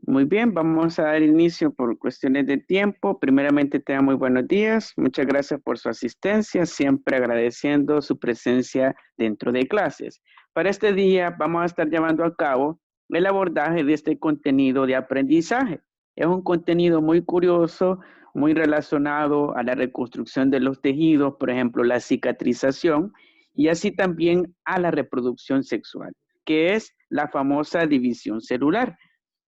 Muy bien, vamos a dar inicio por cuestiones de tiempo. Primeramente, tengan muy buenos días. Muchas gracias por su asistencia, siempre agradeciendo su presencia dentro de clases. Para este día vamos a estar llevando a cabo el abordaje de este contenido de aprendizaje. Es un contenido muy curioso, muy relacionado a la reconstrucción de los tejidos, por ejemplo, la cicatrización, y así también a la reproducción sexual, que es la famosa división celular.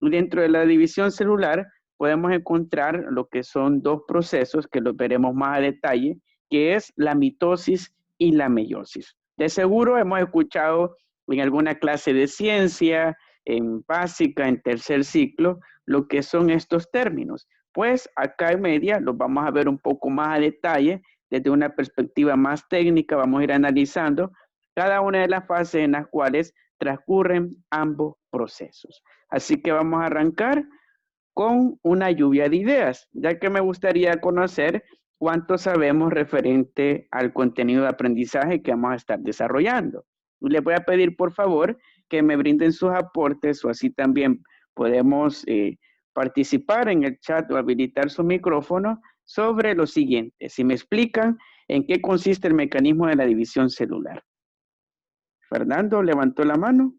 Dentro de la división celular podemos encontrar lo que son dos procesos que los veremos más a detalle, que es la mitosis y la meiosis. De seguro hemos escuchado en alguna clase de ciencia, en básica, en tercer ciclo, lo que son estos términos. Pues acá en media los vamos a ver un poco más a detalle, desde una perspectiva más técnica, vamos a ir analizando cada una de las fases en las cuales transcurren ambos procesos. Así que vamos a arrancar con una lluvia de ideas, ya que me gustaría conocer cuánto sabemos referente al contenido de aprendizaje que vamos a estar desarrollando. Les voy a pedir, por favor, que me brinden sus aportes o así también podemos participar en el chat o habilitar su micrófono sobre lo siguiente. Si me explican en qué consiste el mecanismo de la división celular. Fernando levantó la mano.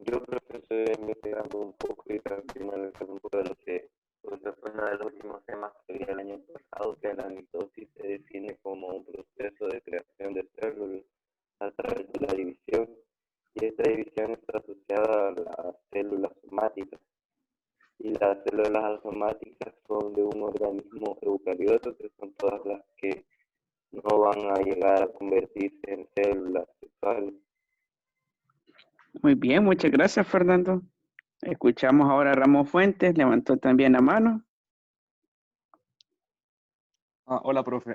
Yo creo que estoy investigando un poco y también analizando un poco de lo que fue uno de los últimos temas que vi el año pasado, que la mitosis se define como un proceso de creación de células a través de la división, y esta división está asociada a las células somáticas, y las células somáticas son de un organismo eucarioto, que son todas las que no van a llegar a convertirse en células sexuales. Muy bien, muchas gracias, Fernando. Escuchamos ahora a Ramón Fuentes, levantó también la mano. Hola, profe.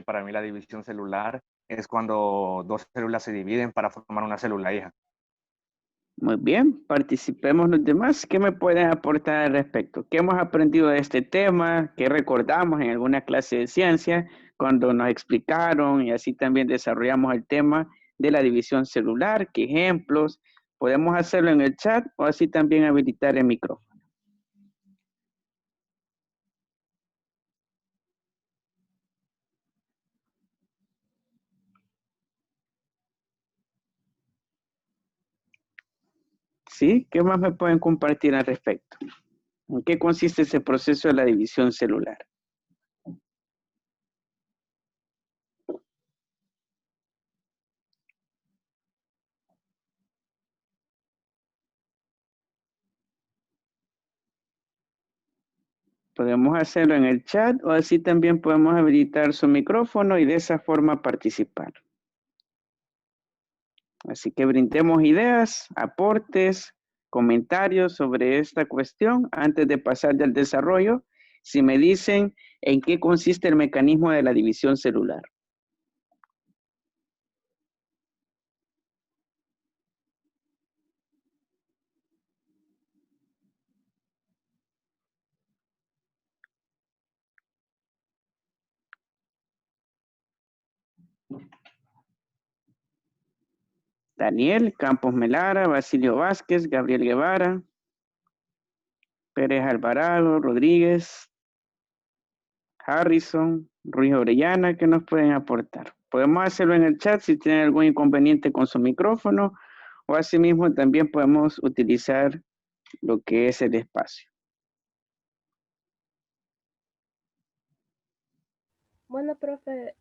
Para mí la división celular es cuando dos células se dividen para formar una célula hija. Muy bien, participemos los demás. ¿Qué me pueden aportar al respecto? ¿Qué hemos aprendido de este tema? ¿Qué recordamos en alguna clase de ciencia cuando nos explicaron y así también desarrollamos el tema de la división celular? ¿Qué ejemplos? Podemos hacerlo en el chat o así también habilitar el micrófono. ¿Sí? ¿Qué más me pueden compartir al respecto? ¿En qué consiste ese proceso de la división celular? Podemos hacerlo en el chat o así también podemos habilitar su micrófono y de esa forma participar. Así que brindemos ideas, aportes, comentarios sobre esta cuestión antes de pasar del desarrollo. Si me dicen en qué consiste el mecanismo de la división celular. Daniel, Campos Melara, Basilio Vázquez, Gabriel Guevara, Pérez Alvarado, Rodríguez, Harrison, Ruiz Orellana, ¿qué nos pueden aportar? Podemos hacerlo en el chat si tienen algún inconveniente con su micrófono o asimismo también podemos utilizar lo que es el espacio. Bueno, profe,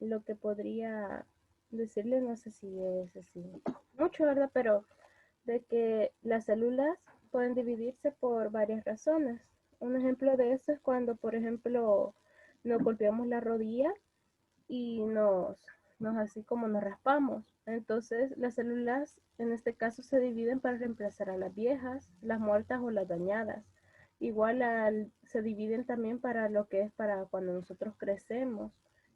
lo que podría decirle, no sé si es así mucho, ¿verdad? Pero de que las células pueden dividirse por varias razones. Un ejemplo de eso es cuando, por ejemplo, nos golpeamos la rodilla y nos así como nos raspamos. Entonces, las células en este caso se dividen para reemplazar a las viejas, las muertas o las dañadas. Igual se dividen también para lo que es para cuando nosotros crecemos.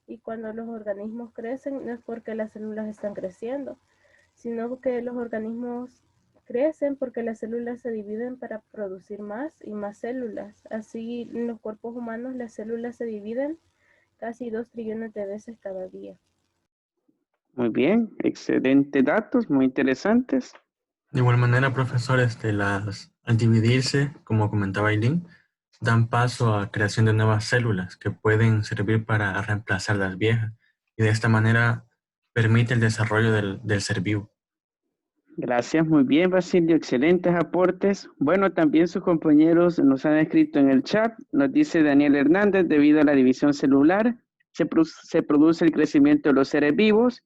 Y cuando los organismos crecen no es porque las células están creciendo, sino que los organismos crecen porque las células se dividen para producir más y más células. Así en los cuerpos humanos las células se dividen casi 2 trillones de veces cada día. Muy bien, excelentes datos, muy interesantes. De igual manera, profesor, al dividirse, como comentaba Aileen, dan paso a creación de nuevas células que pueden servir para reemplazar las viejas y de esta manera permite el desarrollo del ser vivo. Gracias, muy bien, Basilio, excelentes aportes. Bueno, también sus compañeros nos han escrito en el chat, nos dice Daniel Hernández, debido a la división celular, se produce el crecimiento de los seres vivos.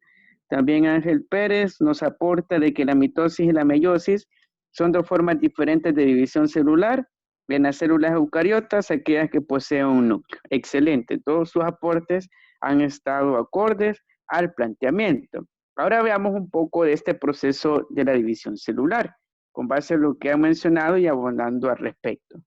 También Ángel Pérez nos aporta de que la mitosis y la meiosis son dos formas diferentes de división celular en las células eucariotas, aquellas que poseen un núcleo. Excelente, todos sus aportes han estado acordes al planteamiento. Ahora veamos un poco de este proceso de la división celular, con base a lo que han mencionado y abundando al respecto.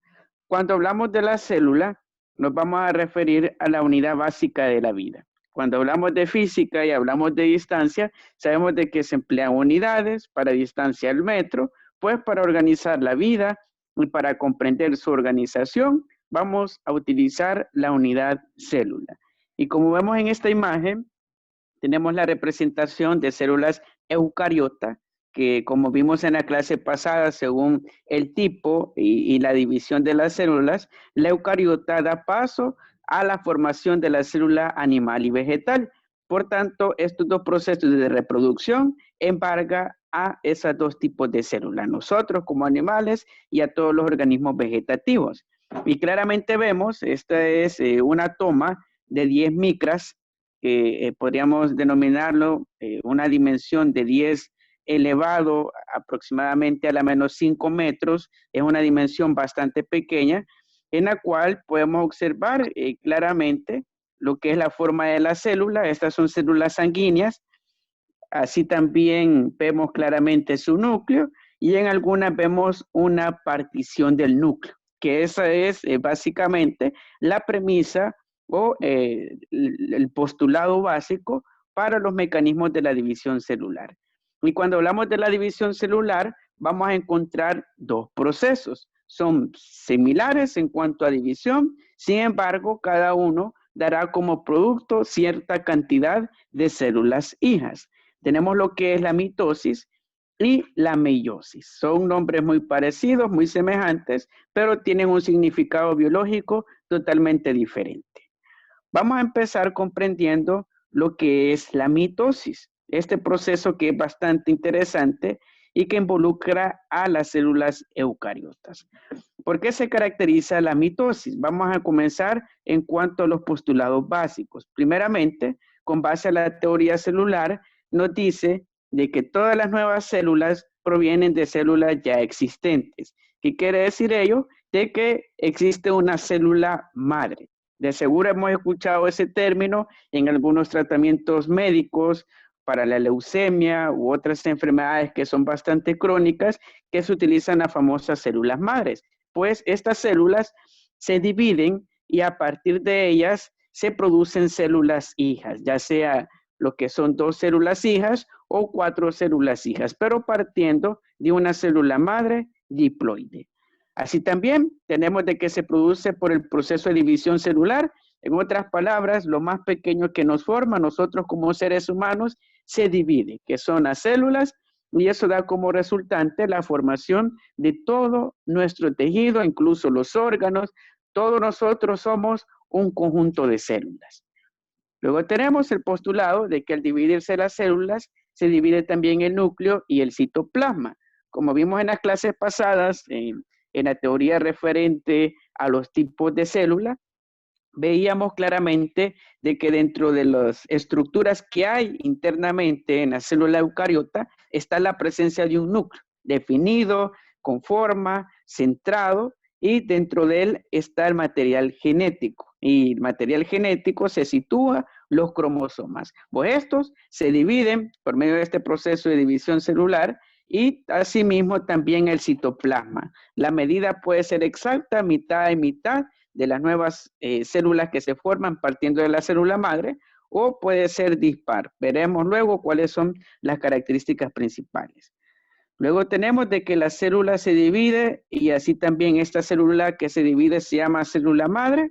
Cuando hablamos de la célula, nos vamos a referir a la unidad básica de la vida. Cuando hablamos de física y hablamos de distancia, sabemos de que se emplean unidades para distancia al metro, pues para organizar la vida y para comprender su organización, vamos a utilizar la unidad célula. Y como vemos en esta imagen, tenemos la representación de células eucariota, que como vimos en la clase pasada, según el tipo y la división de las células, la eucariota da paso a la formación de la célula animal y vegetal. Por tanto, estos dos procesos de reproducción embargan a esos dos tipos de células, nosotros como animales y a todos los organismos vegetativos. Y claramente vemos, esta es una toma de 10 micras, que podríamos denominarlo una dimensión de 10 elevado aproximadamente a la menos 5 metros, es una dimensión bastante pequeña, en la cual podemos observar claramente lo que es la forma de la célula. Estas son células sanguíneas, así también vemos claramente su núcleo y en algunas vemos una partición del núcleo, que esa es básicamente la premisa o el postulado básico para los mecanismos de la división celular. Y cuando hablamos de la división celular, vamos a encontrar dos procesos. Son similares en cuanto a división, sin embargo, cada uno dará como producto cierta cantidad de células hijas. Tenemos lo que es la mitosis y la meiosis. Son nombres muy parecidos, muy semejantes, pero tienen un significado biológico totalmente diferente. Vamos a empezar comprendiendo lo que es la mitosis, este proceso que es bastante interesante y que involucra a las células eucariotas. ¿Por qué se caracteriza la mitosis? Vamos a comenzar en cuanto a los postulados básicos. Primeramente, con base a la teoría celular, nos dice de que todas las nuevas células provienen de células ya existentes. ¿Qué quiere decir ello? De que existe una célula madre. De seguro hemos escuchado ese término en algunos tratamientos médicos para la leucemia u otras enfermedades que son bastante crónicas, que se utilizan las famosas células madres. Pues estas células se dividen y a partir de ellas se producen células hijas, ya sea lo que son 2 células hijas o 4 células hijas, pero partiendo de una célula madre diploide. Así también tenemos de que se produce por el proceso de división celular. En otras palabras, lo más pequeño que nos forma nosotros como seres humanos se divide, que son las células, y eso da como resultante la formación de todo nuestro tejido, incluso los órganos. Todos nosotros somos un conjunto de células. Luego tenemos el postulado de que al dividirse las células, se divide también el núcleo y el citoplasma. Como vimos en las clases pasadas, en la teoría referente a los tipos de células, veíamos claramente de que dentro de las estructuras que hay internamente en la célula eucariota está la presencia de un núcleo definido, con forma, centrado, y dentro de él está el material genético. Y el material genético se sitúa los cromosomas. Pues estos se dividen por medio de este proceso de división celular y asimismo también el citoplasma. La medida puede ser exacta, mitad y mitad, de las nuevas células que se forman partiendo de la célula madre, o puede ser dispar. Veremos luego cuáles son las características principales. Luego tenemos de que la célula se divide y así también esta célula que se divide se llama célula madre.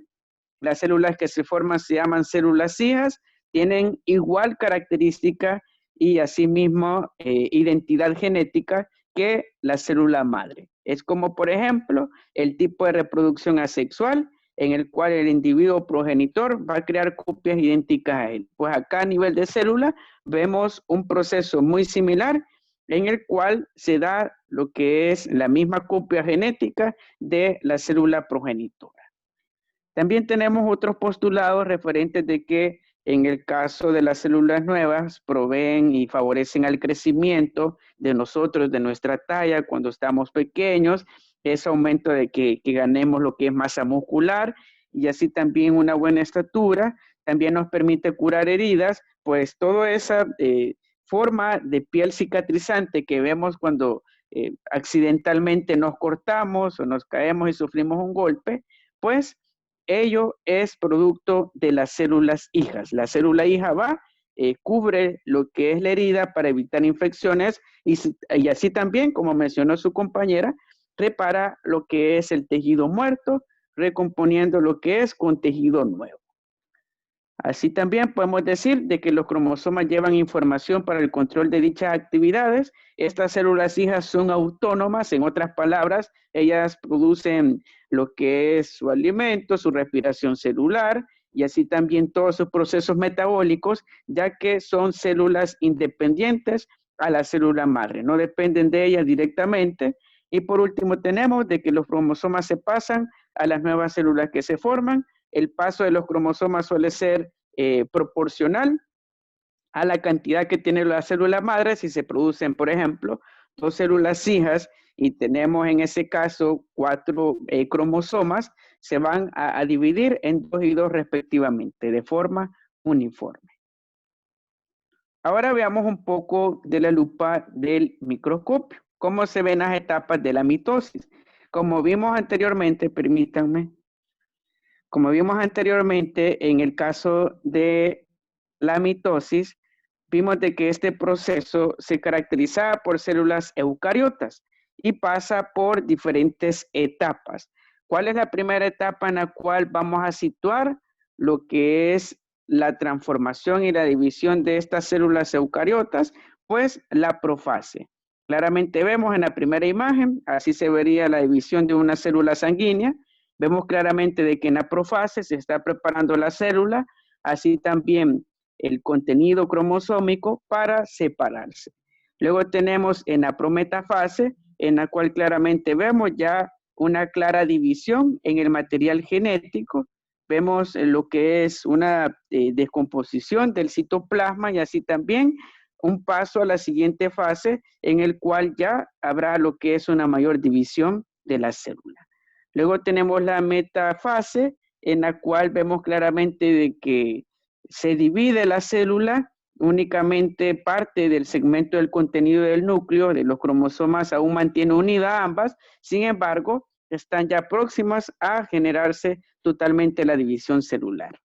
Las células que se forman se llaman células hijas, tienen igual característica y asimismo identidad genética que la célula madre. Es como, por ejemplo, el tipo de reproducción asexual en el cual el individuo progenitor va a crear copias idénticas a él. Pues acá a nivel de célula vemos un proceso muy similar en el cual se da lo que es la misma copia genética de la célula progenitora. También tenemos otros postulados referentes de que en el caso de las células nuevas proveen y favorecen al crecimiento de nosotros, de nuestra talla cuando estamos pequeños, ese aumento de que ganemos lo que es masa muscular y así también una buena estatura, también nos permite curar heridas, pues toda esa forma de piel cicatrizante que vemos cuando accidentalmente nos cortamos o nos caemos y sufrimos un golpe, pues ello es producto de las células hijas. La célula hija va, cubre lo que es la herida para evitar infecciones y así también, como mencionó su compañera, repara lo que es el tejido muerto, recomponiendo lo que es con tejido nuevo. Así también podemos decir de que los cromosomas llevan información para el control de dichas actividades. Estas células hijas son autónomas, en otras palabras, ellas producen lo que es su alimento, su respiración celular y así también todos sus procesos metabólicos, ya que son células independientes a la célula madre, no dependen de ella directamente. Y por último tenemos de que los cromosomas se pasan a las nuevas células que se forman. El paso de los cromosomas suele ser proporcional a la cantidad que tiene la célula madre. Si se producen, por ejemplo, 2 células hijas y tenemos en ese caso 4 cromosomas, se van a dividir en 2 y 2 respectivamente, de forma uniforme. Ahora veamos un poco de la lupa del microscopio. ¿Cómo se ven las etapas de la mitosis? Como vimos anteriormente, permítanme, como vimos anteriormente en el caso de la mitosis, vimos de que este proceso se caracteriza por células eucariotas y pasa por diferentes etapas. ¿Cuál es la primera etapa en la cual vamos a situar lo que es la transformación y la división de estas células eucariotas? Pues la profase. Claramente vemos en la primera imagen, así se vería la división de una célula sanguínea. Vemos claramente de que en la profase se está preparando la célula, así también el contenido cromosómico para separarse. Luego tenemos en la prometafase, en la cual claramente vemos ya una clara división en el material genético. Vemos lo que es una descomposición del citoplasma y así también un paso a la siguiente fase en el cual ya habrá lo que es una mayor división de la célula. Luego tenemos la metafase en la cual vemos claramente de que se divide la célula, únicamente parte del segmento del contenido del núcleo, de los cromosomas aún mantiene unida ambas, sin embargo, están ya próximas a generarse totalmente la división celular.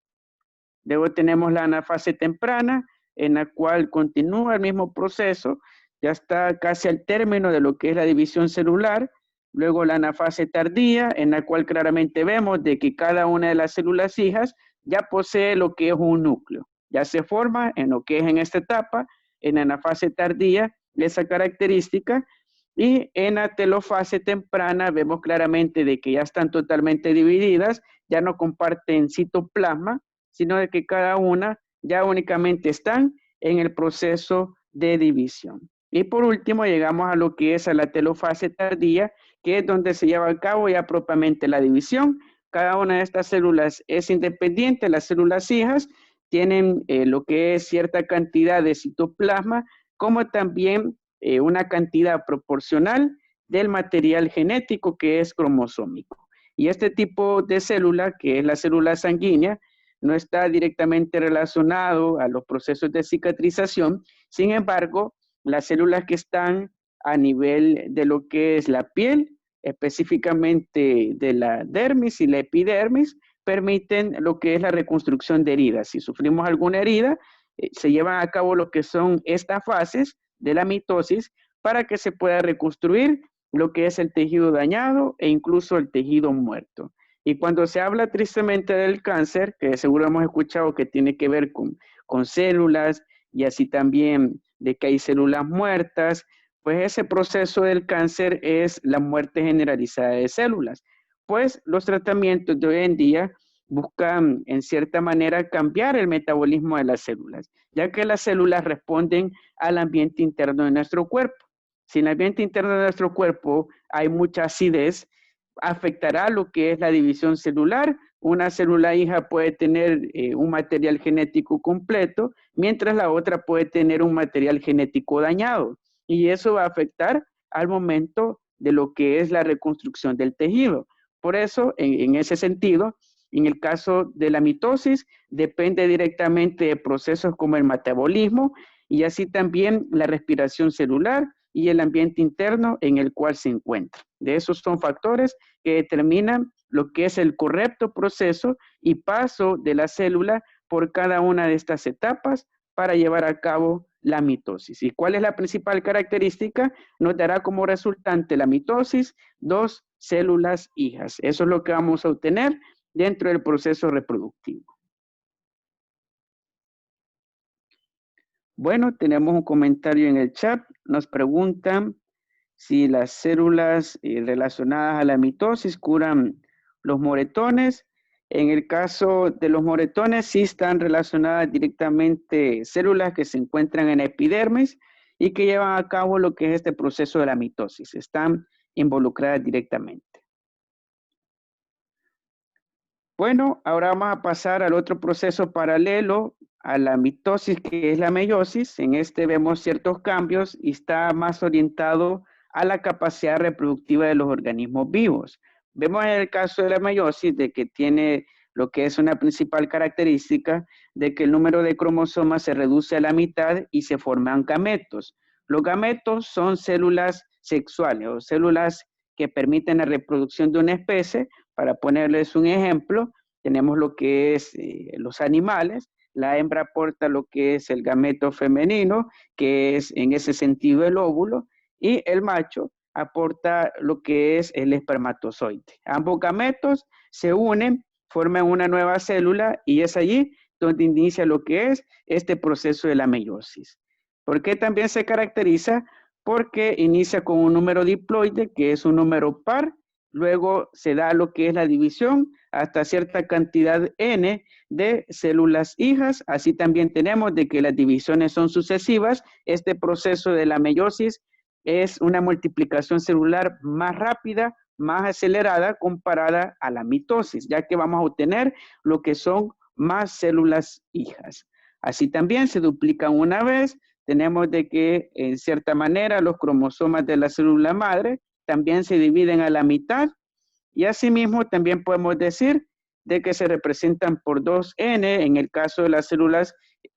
Luego tenemos la anafase temprana, en la cual continúa el mismo proceso, ya está casi al término de lo que es la división celular. Luego la anafase tardía, en la cual claramente vemos de que cada una de las células hijas ya posee lo que es un núcleo. Ya se forma en lo que es en esta etapa, en la anafase tardía, esa característica. Y en la telofase temprana vemos claramente de que ya están totalmente divididas, ya no comparten citoplasma, sino de que cada una ya únicamente están en el proceso de división. Y por último llegamos a lo que es a la telofase tardía, que es donde se lleva a cabo ya propiamente la división. Cada una de estas células es independiente, las células hijas tienen lo que es cierta cantidad de citoplasma, como también una cantidad proporcional del material genético que es cromosómico. Y este tipo de célula, que es la célula sanguínea, no está directamente relacionado a los procesos de cicatrización. Sin embargo, las células que están a nivel de lo que es la piel, específicamente de la dermis y la epidermis, permiten lo que es la reconstrucción de heridas. Si sufrimos alguna herida, se llevan a cabo lo que son estas fases de la mitosis para que se pueda reconstruir lo que es el tejido dañado e incluso el tejido muerto. Y cuando se habla tristemente del cáncer, que seguro hemos escuchado que tiene que ver con células y así también de que hay células muertas, pues ese proceso del cáncer es la muerte generalizada de células. Pues los tratamientos de hoy en día buscan en cierta manera cambiar el metabolismo de las células, ya que las células responden al ambiente interno de nuestro cuerpo. Si en el ambiente interno de nuestro cuerpo hay mucha acidez, afectará lo que es la división celular. Una célula hija puede tener un material genético completo, mientras la otra puede tener un material genético dañado. Y eso va a afectar al momento de lo que es la reconstrucción del tejido. Por eso, en ese sentido, en el caso de la mitosis, depende directamente de procesos como el metabolismo y así también la respiración celular y el ambiente interno en el cual se encuentra. De esos son factores que determinan lo que es el correcto proceso y paso de la célula por cada una de estas etapas para llevar a cabo la mitosis. ¿Y cuál es la principal característica? Nos dará como resultante la mitosis 2 células hijas. Eso es lo que vamos a obtener dentro del proceso reproductivo. Bueno, tenemos un comentario en el chat. Nos preguntan si las células relacionadas a la mitosis curan los moretones. En el caso de los moretones, sí están relacionadas directamente células que se encuentran en la epidermis y que llevan a cabo lo que es este proceso de la mitosis. Están involucradas directamente. Bueno, ahora vamos a pasar al otro proceso paralelo a la mitosis, que es la meiosis. En este vemos ciertos cambios y está más orientado a la capacidad reproductiva de los organismos vivos. Vemos en el caso de la meiosis de que tiene lo que es una principal característica de que el número de cromosomas se reduce a la mitad y se forman gametos. Los gametos son células sexuales o células que permiten la reproducción de una especie. Para ponerles un ejemplo, tenemos lo que es los animales. La hembra aporta lo que es el gameto femenino, que es en ese sentido el óvulo, y el macho aporta lo que es el espermatozoide. Ambos gametos se unen, forman una nueva célula y es allí donde inicia lo que es este proceso de la meiosis. ¿Por qué también se caracteriza? Porque inicia con un número diploide, que es un número par, luego se da lo que es la división hasta cierta cantidad N de células hijas. Así también tenemos de que las divisiones son sucesivas. Este proceso de la meiosis es una multiplicación celular más rápida, más acelerada comparada a la mitosis, ya que vamos a obtener lo que son más células hijas. Así también se duplican una vez. Tenemos de que en cierta manera los cromosomas de la célula madre también se dividen a la mitad y asimismo también podemos decir de que se representan por 2N en el caso de las células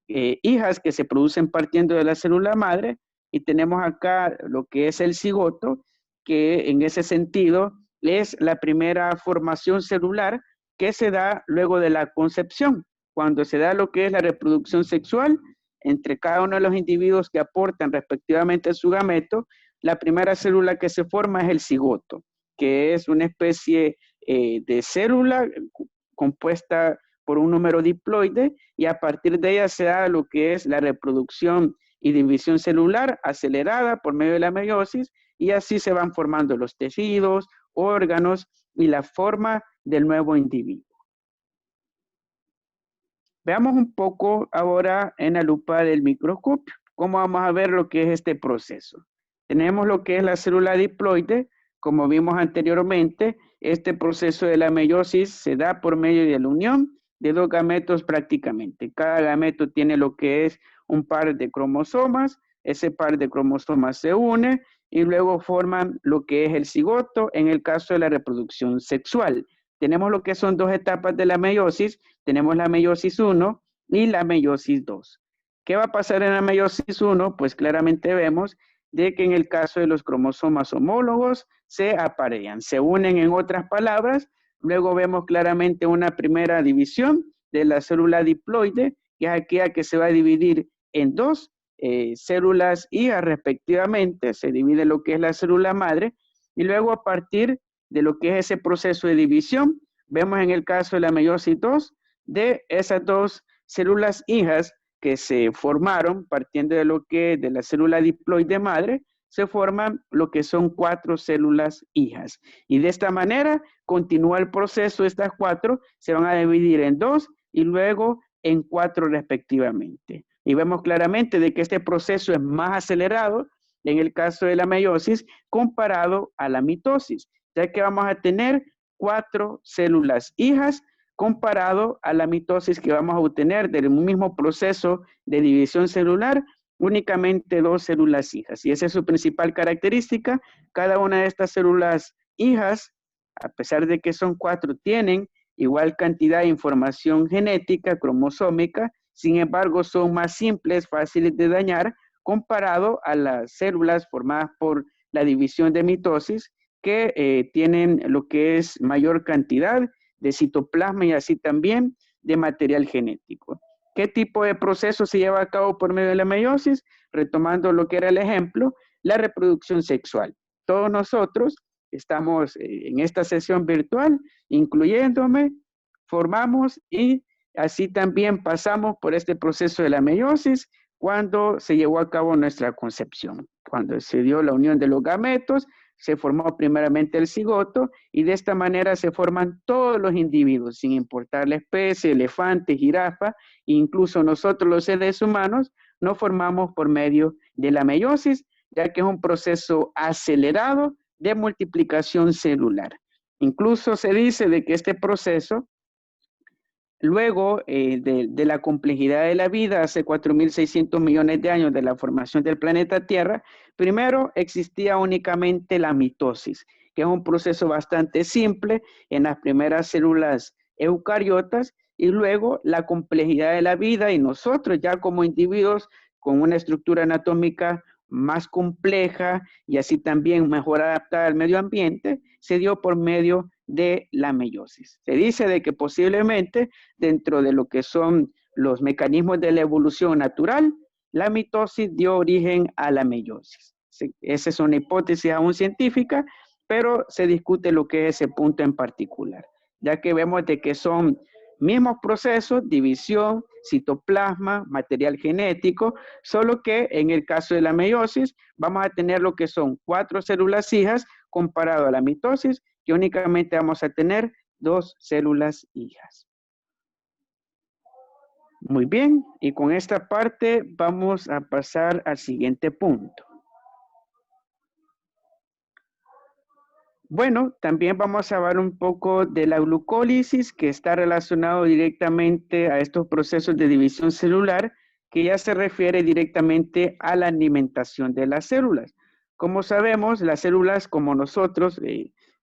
hijas que se producen partiendo de la célula madre y tenemos acá lo que es el cigoto, que en ese sentido es la primera formación celular que se da luego de la concepción, cuando se da lo que es la reproducción sexual entre cada uno de los individuos que aportan respectivamente su gameto. La primera célula que se forma es el cigoto, que es una especie de célula compuesta por un número diploide y a partir de ella se da lo que es la reproducción y división celular acelerada por medio de la meiosis y así se van formando los tejidos, órganos y la forma del nuevo individuo. Veamos un poco ahora en la lupa del microscopio cómo vamos a ver lo que es este proceso. Tenemos lo que es la célula diploide, como vimos anteriormente, este proceso de la meiosis se da por medio de la unión de dos gametos prácticamente. Cada gameto tiene lo que es un par de cromosomas, ese par de cromosomas se une y luego forman lo que es el cigoto en el caso de la reproducción sexual. Tenemos lo que son dos etapas de la meiosis, tenemos la meiosis 1 y la meiosis 2. ¿Qué va a pasar en la meiosis 1? Pues claramente vemos de que en el caso de los cromosomas homólogos se aparean, se unen en otras palabras. Luego vemos claramente una primera división de la célula diploide, que es aquella que se va a dividir en dos células hijas respectivamente, se divide lo que es la célula madre, y luego a partir de lo que es ese proceso de división, vemos en el caso de la meiosis 2, de esas dos células hijas que se formaron partiendo de lo que de la célula diploide madre, se forman lo que son 4 células hijas. Y de esta manera continúa el proceso. Estas 4 se van a dividir en 2 y luego en 4 respectivamente. Y vemos claramente de que este proceso es más acelerado en el caso de la meiosis comparado a la mitosis, ya que vamos a tener 4 células hijas comparado a la mitosis que vamos a obtener del mismo proceso de división celular, únicamente 2 células hijas. Y esa es su principal característica. Cada una de estas células hijas, a pesar de que son 4, tienen igual cantidad de información genética, cromosómica, sin embargo son más simples, fáciles de dañar, comparado a las células formadas por la división de mitosis, que tienen lo que es mayor cantidad de citoplasma y así también de material genético. ¿Qué tipo de proceso se lleva a cabo por medio de la meiosis? Retomando lo que era el ejemplo, la reproducción sexual. Todos nosotros estamos en esta sesión virtual, incluyéndome, formamos y así también pasamos por este proceso de la meiosis cuando se llevó a cabo nuestra concepción. Cuando se dio la unión de los gametos, se formó primeramente el cigoto y de esta manera se forman todos los individuos, sin importar la especie, elefante, jirafa, incluso nosotros los seres humanos nos formamos por medio de la meiosis, ya que es un proceso acelerado de multiplicación celular. Incluso se dice de que este proceso, luego de la complejidad de la vida, hace 4.600 millones de años de la formación del planeta Tierra, primero existía únicamente la mitosis, que es un proceso bastante simple en las primeras células eucariotas, y luego la complejidad de la vida y nosotros ya como individuos con una estructura anatómica más compleja y así también mejor adaptada al medio ambiente, se dio por medio de la meiosis. Se dice de que posiblemente dentro de lo que son los mecanismos de la evolución natural, la mitosis dio origen a la meiosis. Esa es una hipótesis aún científica, pero se discute lo que es ese punto en particular, ya que vemos de que son mismos procesos, división, citoplasma, material genético, solo que en el caso de la meiosis vamos a tener lo que son 4 células hijas comparado a la mitosis, que únicamente vamos a tener 2 células hijas. Muy bien, y con esta parte vamos a pasar al siguiente punto. Bueno, también vamos a hablar un poco de la glucólisis, que está relacionado directamente a estos procesos de división celular, que ya se refiere directamente a la alimentación de las células. Como sabemos, las células, como nosotros,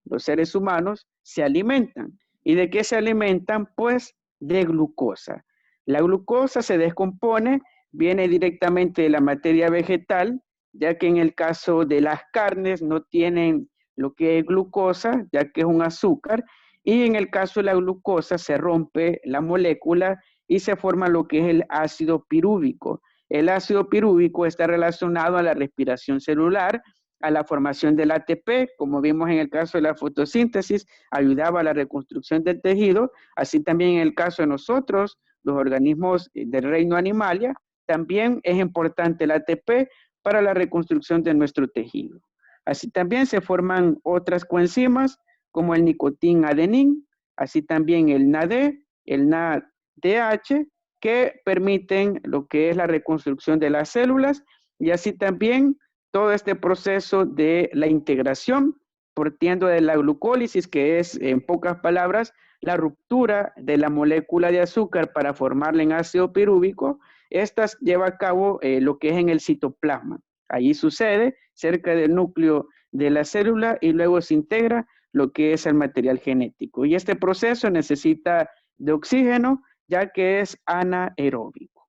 los seres humanos, se alimentan. ¿Y de qué se alimentan? Pues de glucosa. La glucosa se descompone, viene directamente de la materia vegetal, ya que en el caso de las carnes no tienen lo que es glucosa, ya que es un azúcar, y en el caso de la glucosa se rompe la molécula y se forma lo que es el ácido pirúvico. El ácido pirúvico está relacionado a la respiración celular, a la formación del ATP, como vimos en el caso de la fotosíntesis, ayudaba a la reconstrucción del tejido, así también en el caso de nosotros, los organismos del reino animalia, también es importante el ATP para la reconstrucción de nuestro tejido. Así también se forman otras coenzimas como el nicotin-adenin, así también el NAD, el NADH, que permiten lo que es la reconstrucción de las células y así también todo este proceso de la integración partiendo de la glucólisis, que es en pocas palabras la ruptura de la molécula de azúcar para formarla en ácido pirúvico. Estas lleva a cabo lo que es en el citoplasma. Allí sucede cerca del núcleo de la célula y luego se integra lo que es el material genético. Y este proceso necesita de oxígeno, ya que es anaeróbico.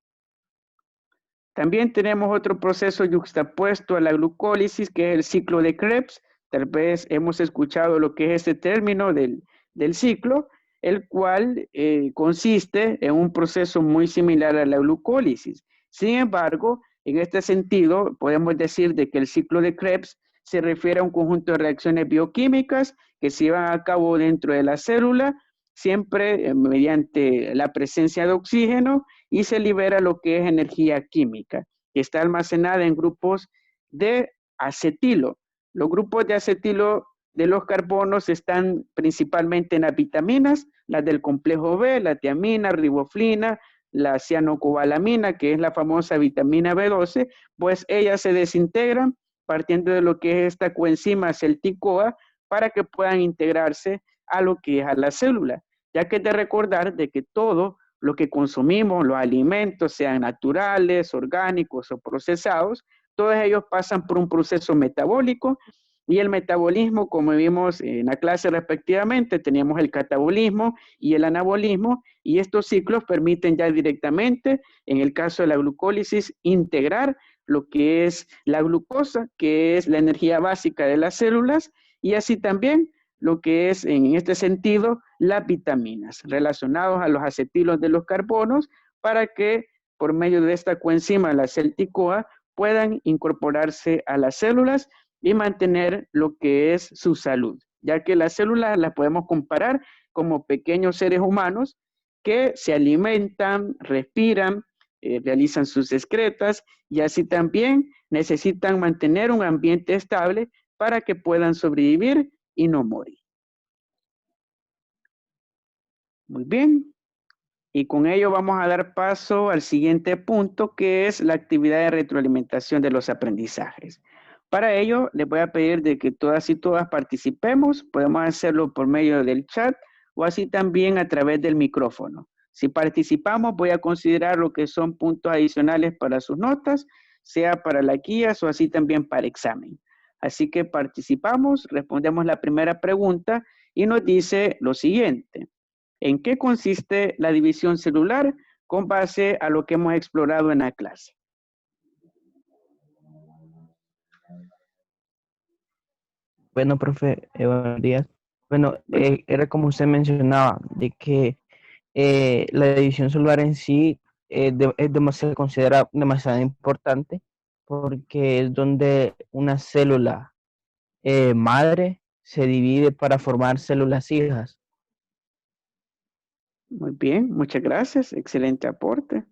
También tenemos otro proceso yuxtapuesto a la glucólisis, que es el ciclo de Krebs. Tal vez hemos escuchado lo que es este término del ciclo, el cual consiste en un proceso muy similar a la glucólisis. Sin embargo, en este sentido, podemos decir de que el ciclo de Krebs se refiere a un conjunto de reacciones bioquímicas que se llevan a cabo dentro de la célula, siempre mediante la presencia de oxígeno, y se libera lo que es energía química, que está almacenada en grupos de acetilo. Los grupos de acetilo de los carbonos están principalmente en las vitaminas, las del complejo B, la tiamina, riboflina, la cianocobalamina, que es la famosa vitamina B12, pues ellas se desintegran partiendo de lo que es esta coenzima celtic-CoA para que puedan integrarse a lo que es a la célula, ya que es de recordar de que todo lo que consumimos, los alimentos, sean naturales, orgánicos o procesados, todos ellos pasan por un proceso metabólico y el metabolismo, como vimos en la clase respectivamente, teníamos el catabolismo y el anabolismo y estos ciclos permiten ya directamente, en el caso de la glucólisis, integrar lo que es la glucosa, que es la energía básica de las células, y así también lo que es, en este sentido, las vitaminas relacionados a los acetilos de los carbonos para que por medio de esta coenzima, la celtic-CoA, puedan incorporarse a las células y mantener lo que es su salud, ya que las células las podemos comparar como pequeños seres humanos que se alimentan, respiran, realizan sus excretas y así también necesitan mantener un ambiente estable para que puedan sobrevivir y no morir. Muy bien. Y con ello vamos a dar paso al siguiente punto, que es la actividad de retroalimentación de los aprendizajes. Para ello, les voy a pedir de que todas y todas participemos. Podemos hacerlo por medio del chat o así también a través del micrófono. Si participamos, voy a considerar lo que son puntos adicionales para sus notas, sea para las guías o así también para examen. Así que participamos, respondemos la primera pregunta y nos dice lo siguiente. ¿En qué consiste la división celular con base a lo que hemos explorado en la clase? Bueno, profe, buenos días. Bueno, era como usted mencionaba, de que la división celular en sí se considera demasiado importante porque es donde una célula madre se divide para formar células hijas. Muy bien, muchas gracias. Excelente aporte.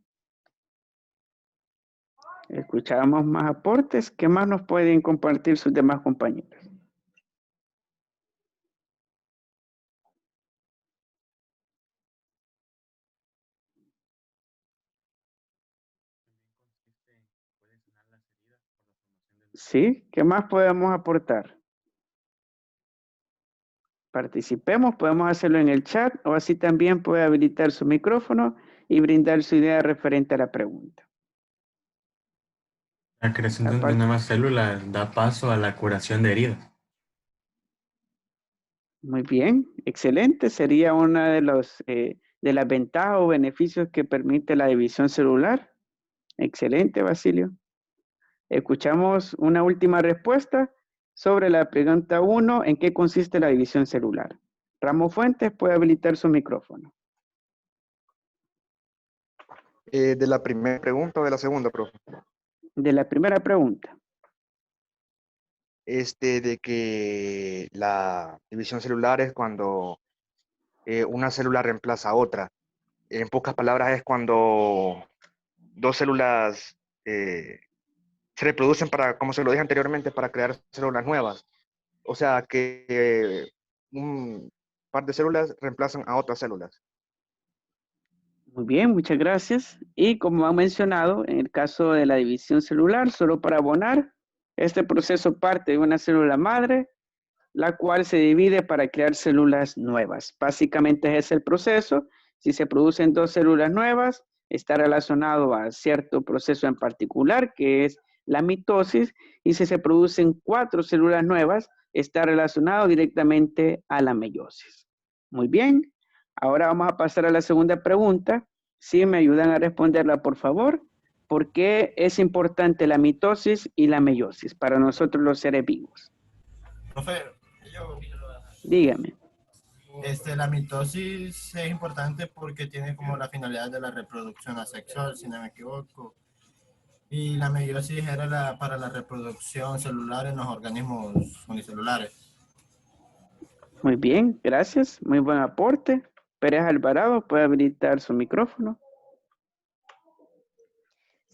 Escuchamos más aportes. ¿Qué más nos pueden compartir sus demás compañeros? Sí, ¿qué más podemos aportar? Participemos, podemos hacerlo en el chat o así también puede habilitar su micrófono y brindar su idea referente a la pregunta. La creación de nuevas células da paso a la curación de heridas. Muy bien, excelente. Sería una de las ventajas o beneficios que permite la división celular. Excelente, Basilio. Escuchamos una última respuesta sobre la pregunta 1, ¿en qué consiste la división celular? Ramos Fuentes puede habilitar su micrófono. De la primera pregunta o de la segunda, profe. De la primera pregunta. De que la división celular es cuando una célula reemplaza a otra. En pocas palabras es cuando dos células se reproducen para, como se lo dije anteriormente, para crear células nuevas. O sea que un par de células reemplazan a otras células. Muy bien, muchas gracias. Y como han mencionado, en el caso de la división celular, solo para abonar, este proceso parte de una célula madre, la cual se divide para crear células nuevas. Básicamente ese es el proceso. Si se producen dos células nuevas, está relacionado a cierto proceso en particular, que es la mitosis, y si se producen 4 células nuevas, está relacionado directamente a la meiosis. Muy bien. Ahora vamos a pasar a la segunda pregunta. Si me ayudan a responderla, por favor. ¿Por qué es importante la mitosis y la meiosis para nosotros los seres vivos? Profe, Dígame. la mitosis es importante porque tiene como la finalidad de la reproducción asexual, si no me equivoco. Y la meiosis era para la reproducción celular en los organismos unicelulares. Muy bien, gracias. Muy buen aporte. Pérez Alvarado puede habilitar su micrófono.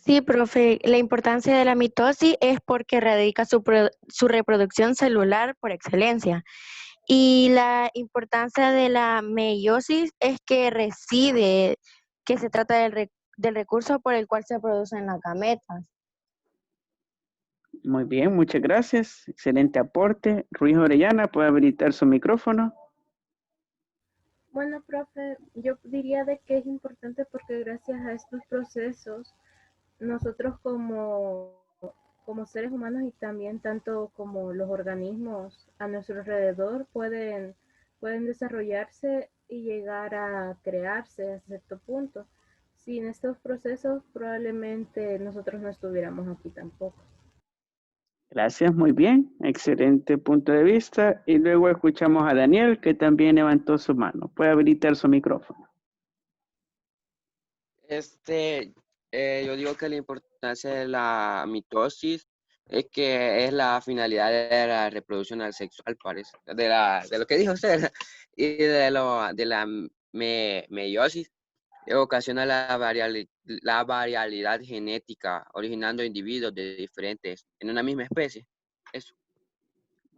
Sí, profe, la importancia de la mitosis es porque radica su reproducción celular por excelencia. Y la importancia de la meiosis es que reside, que se trata del recurso por el cual se producen las gametas. Muy bien, muchas gracias. Excelente aporte. Ruiz Orellana, puede habilitar su micrófono. Bueno, profe, yo diría de que es importante porque gracias a estos procesos, nosotros como seres humanos y también tanto como los organismos a nuestro alrededor pueden desarrollarse y llegar a crearse a cierto punto. Sin estos procesos probablemente nosotros no estuviéramos aquí tampoco. Gracias, muy bien. Excelente punto de vista. Y luego escuchamos a Daniel, que también levantó su mano. Puede habilitar su micrófono. Yo digo que la importancia de la mitosis es que es la finalidad de la reproducción asexual, parece, de lo que dijo usted, y de la meiosis, ocasiona la variabilidad genética, originando individuos de diferentes en una misma especie. Eso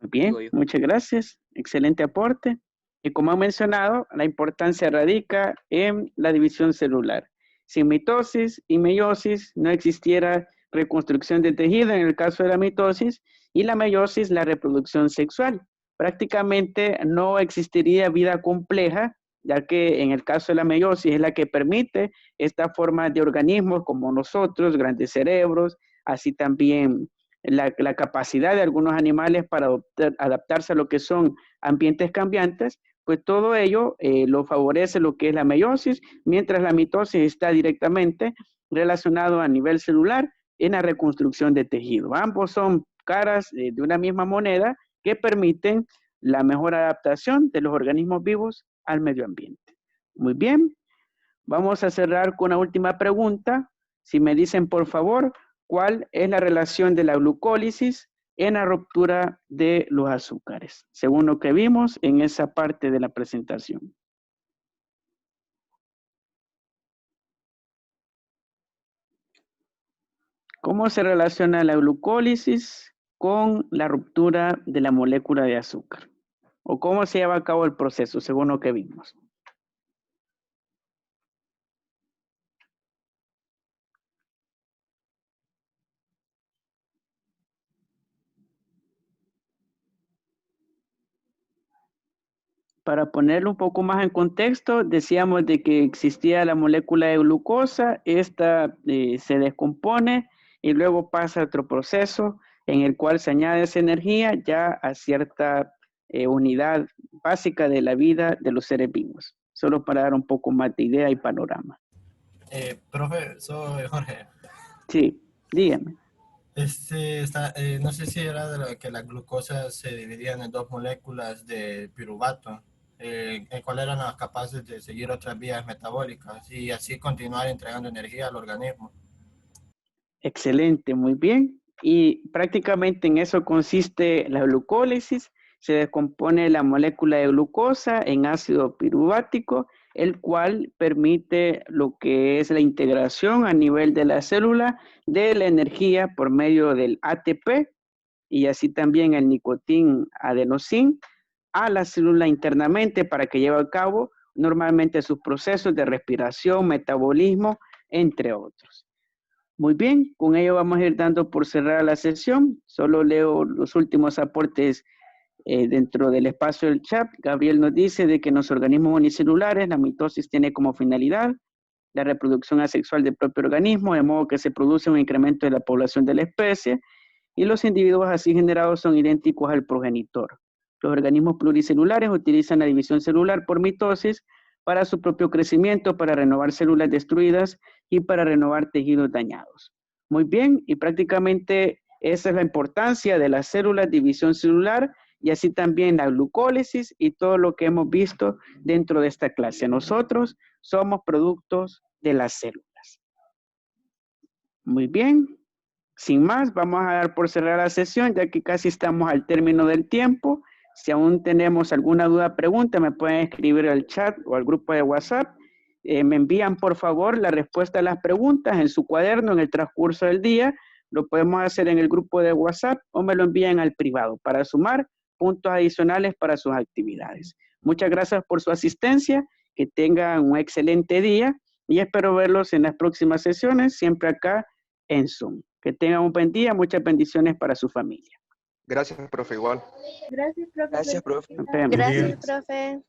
Muy bien, digo yo. muchas gracias. Excelente aporte. Y como han mencionado, la importancia radica en la división celular. Sin mitosis y meiosis no existiera reconstrucción de tejido en el caso de la mitosis y la meiosis, la reproducción sexual. Prácticamente no existiría vida compleja, ya que en el caso de la meiosis es la que permite esta forma de organismos como nosotros, grandes cerebros, así también la capacidad de algunos animales para adaptarse a lo que son ambientes cambiantes, pues todo ello lo favorece lo que es la meiosis, mientras la mitosis está directamente relacionado a nivel celular en la reconstrucción de tejido. Ambos son caras de una misma moneda que permiten la mejor adaptación de los organismos vivos al medio ambiente. Muy bien, vamos a cerrar con una última pregunta. Si me dicen, por favor, ¿cuál es la relación de la glucólisis en la ruptura de los azúcares? Según lo que vimos en esa parte de la presentación. ¿Cómo se relaciona la glucólisis con la ruptura de la molécula de azúcar? ¿O cómo se lleva a cabo el proceso, según lo que vimos? Para ponerlo un poco más en contexto, decíamos de que existía la molécula de glucosa, esta se descompone y luego pasa a otro proceso en el cual se añade esa energía ya a cierta unidad básica de la vida de los seres vivos. Solo para dar un poco más de idea y panorama. Profe, soy Jorge. Sí, dígame. No sé si era de lo que la glucosa se dividía en dos moléculas de piruvato, cuáles eran las capaces de seguir otras vías metabólicas y así continuar entregando energía al organismo. Excelente, muy bien. Y prácticamente en eso consiste la glucólisis. Se descompone la molécula de glucosa en ácido piruvático, el cual permite lo que es la integración a nivel de la célula de la energía por medio del ATP y así también el nicotín adenosín a la célula internamente para que lleve a cabo normalmente sus procesos de respiración, metabolismo, entre otros. Muy bien, con ello vamos a ir dando por cerrada la sesión. Solo leo los últimos aportes dentro del espacio del chat. Gabriel nos dice de que en los organismos unicelulares la mitosis tiene como finalidad la reproducción asexual del propio organismo, de modo que se produce un incremento de la población de la especie y los individuos así generados son idénticos al progenitor. Los organismos pluricelulares utilizan la división celular por mitosis para su propio crecimiento, para renovar células destruidas y para renovar tejidos dañados. Muy bien, y prácticamente esa es la importancia de las células, división celular, y así también la glucólisis y todo lo que hemos visto dentro de esta clase. Nosotros somos productos de las células. Muy bien. Sin más, vamos a dar por cerrar la sesión, ya que casi estamos al término del tiempo. Si aún tenemos alguna duda, pregunta, me pueden escribir al chat o al grupo de WhatsApp me envían por favor la respuesta a las preguntas en su cuaderno en el transcurso del día. Lo podemos hacer en el grupo de WhatsApp o me lo envían al privado para sumar puntos adicionales para sus actividades. Muchas gracias por su asistencia, que tengan un excelente día y espero verlos en las próximas sesiones, siempre acá en Zoom. Que tengan un buen día, muchas bendiciones para su familia. Gracias, profe, igual. Gracias, profe. Gracias, profe. Nos vemos. Gracias, profe.